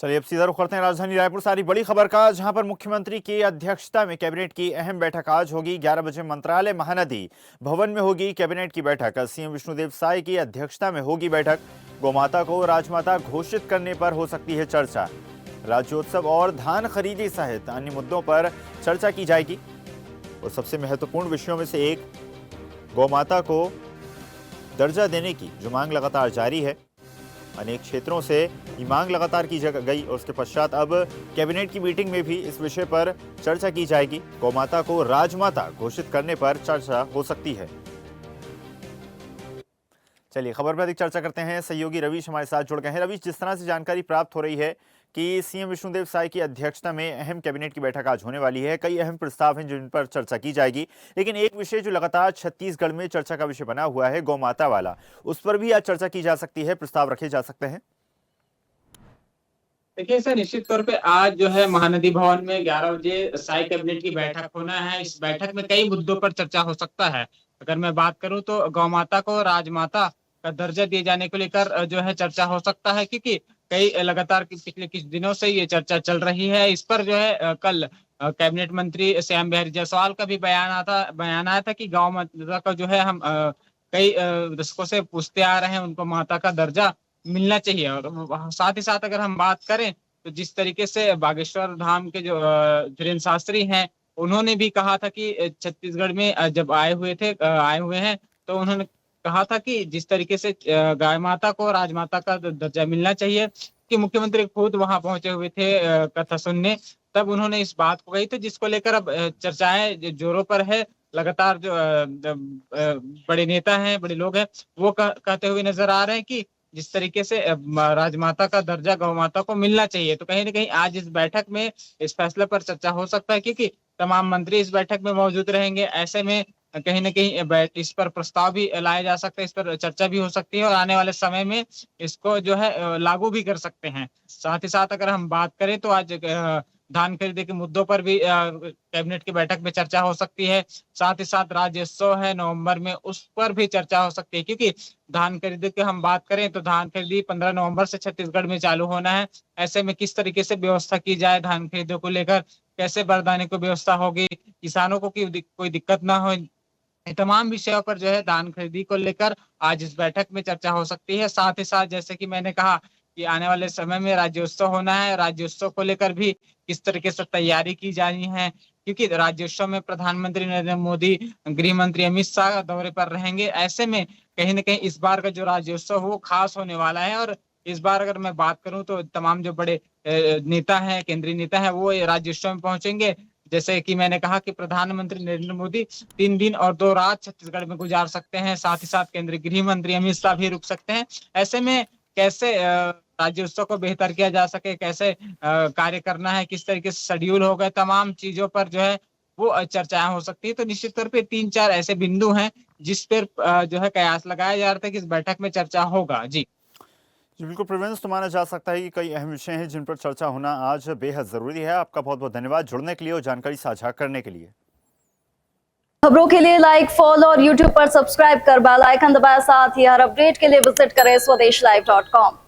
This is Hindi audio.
चलिए अब सीधा रुख करते हैं राजधानी रायपुर सारी बड़ी खबर का, जहां पर मुख्यमंत्री की अध्यक्षता में कैबिनेट की अहम बैठक आज होगी। 11 बजे मंत्रालय महानदी भवन में होगी कैबिनेट की बैठक। सीएम विष्णुदेव साय की अध्यक्षता में होगी बैठक। गौमाता को राजमाता घोषित करने पर हो सकती है चर्चा। राज्योत्सव और धान खरीदी सहित अन्य मुद्दों पर चर्चा की जाएगी। और सबसे महत्वपूर्ण विषयों में से एक गौमाता को दर्जा देने की जो मांग लगातार जारी है। अनेक क्षेत्रों से ये मांग लगातार की गई और उसके पश्चात अब कैबिनेट की मीटिंग में भी इस विषय पर चर्चा की जाएगी। गौमाता को राजमाता घोषित करने पर चर्चा हो सकती है। चलिए खबर पर अधिक चर्चा करते हैं। सहयोगी रवीश हमारे साथ जुड़ गए हैं। रवीश, जिस तरह से जानकारी प्राप्त हो रही है कि सीएम विष्णुदेव साय की अध्यक्षता में अहम कैबिनेट की बैठक आज होने वाली है, कई अहम प्रस्ताव हैं जिन पर चर्चा की जाएगी, लेकिन एक विषय जो लगातार छत्तीसगढ़ में चर्चा का विषय बना हुआ है, गौमाता वाला, उस पर भी आज चर्चा की जा सकती है, प्रस्ताव रखे जा सकते हैं। देखिए सर, निश्चित तौर पे आज जो है महानदी भवन में 11 बजे साय कैबिनेट की बैठक होना है। इस बैठक में कई मुद्दों पर चर्चा हो सकता है। अगर मैं बात करूं तो गौमाता को राजमाता का दर्जा दिए जाने को लेकर जो है चर्चा हो सकता है, क्योंकि कई लगातार पिछले कुछ दिनों से ये चर्चा चल रही है। इस पर जो है कल कैबिनेट मंत्री श्याम बिहारी जायसवाल का भी बयान आया था कि गौ माता का जो है हम कई दशकों से पूछते आ रहे हैं, उनको माता का दर्जा मिलना चाहिए। और साथ ही साथ अगर हम बात करें तो जिस तरीके से बागेश्वर धाम के जो धीरेन्द्र शास्त्री हैं, उन्होंने भी कहा था कि छत्तीसगढ़ में जब आए हुए हैं, तो उन्होंने कहा था कि जिस तरीके से गाय माता को राजमाता का दर्जा मिलना चाहिए, कि मुख्यमंत्री खुद वहां पहुंचे हुए थे कथा सुनने, तब उन्होंने इस बात को कही। तो जिसको लेकर अब चर्चाएं जोरों पर है। लगातार जो बड़े नेता हैं, बड़े लोग हैं, वो कहते हुए नजर आ रहे हैं कि जिस तरीके से राजमाता का दर्जा गौ माता को मिलना चाहिए, तो कहीं ना कहीं आज इस बैठक में इस फैसले पर चर्चा हो सकता है, क्योंकि तमाम मंत्री इस बैठक में मौजूद रहेंगे। ऐसे में कहीं ना कहीं इस पर प्रस्ताव भी लाया जा सकता है, इस पर चर्चा भी हो सकती है और आने वाले समय में इसको जो है लागू भी कर सकते हैं। साथ ही साथ अगर हम बात करें तो आज धान खरीदी के मुद्दों पर भी कैबिनेट की बैठक में चर्चा हो सकती है। साथ ही साथ राज्योत्सव है नवंबर में, उस पर भी चर्चा हो सकती है, क्योंकि धान खरीदी की हम बात करें तो धान खरीदी 15 नवंबर से छत्तीसगढ़ में चालू होना है। ऐसे में किस तरीके से व्यवस्था की जाए धान खरीदी को लेकर, कैसे बारदाने को व्यवस्था होगी, किसानों को कोई दिक्कत ना हो, तमाम विषयों पर जो है धान खरीदी को लेकर आज इस बैठक में चर्चा हो सकती है। साथ ही साथ जैसे कि मैंने कहा कि आने वाले समय में राज्योत्सव होना है, राज्योत्सव को लेकर भी किस तरीके से तैयारी की जानी है, क्योंकि राज्योत्सव में प्रधानमंत्री नरेंद्र मोदी, गृह मंत्री अमित शाह दौरे पर रहेंगे। ऐसे में कहीं ना कहीं इस बार का जो राज्योत्सव वो खास होने वाला है। और इस बार अगर मैं बात करूं तो तमाम जो बड़े नेता हैं, केंद्रीय नेता हैं, वो राज्योत्सव में पहुंचेंगे। जैसे कि मैंने कहा कि प्रधानमंत्री नरेंद्र मोदी 3 दिन और 2 रात छत्तीसगढ़ में गुजार सकते हैं। साथ ही साथ केंद्रीय गृह मंत्री अमित शाह भी रुक सकते हैं। ऐसे में कैसे राज्योत्सव को बेहतर किया जा सके, कैसे कार्य करना है, किस तरीके से शेड्यूल होगा, तमाम चीजों पर जो है वो चर्चाएं हो सकती है। तो निश्चित तौर पे 3-4 ऐसे बिंदु हैं जिस पर जो है कयास लगाया जा रहा था कि इस बैठक में चर्चा होगा। जी बिल्कुल प्रिवेंस, तो माना जा सकता है कि कई अहम विषय हैं जिन पर चर्चा होना आज बेहद जरूरी है। आपका बहुत बहुत धन्यवाद जुड़ने के लिए और जानकारी साझा करने के लिए। खबरों के लिए लाइक, फॉलो और यूट्यूब पर सब्सक्राइब कर बेल आइकन दबाएं। साथ ही हर अपडेट के लिए विजिट करें स्वदेशलाइव.com।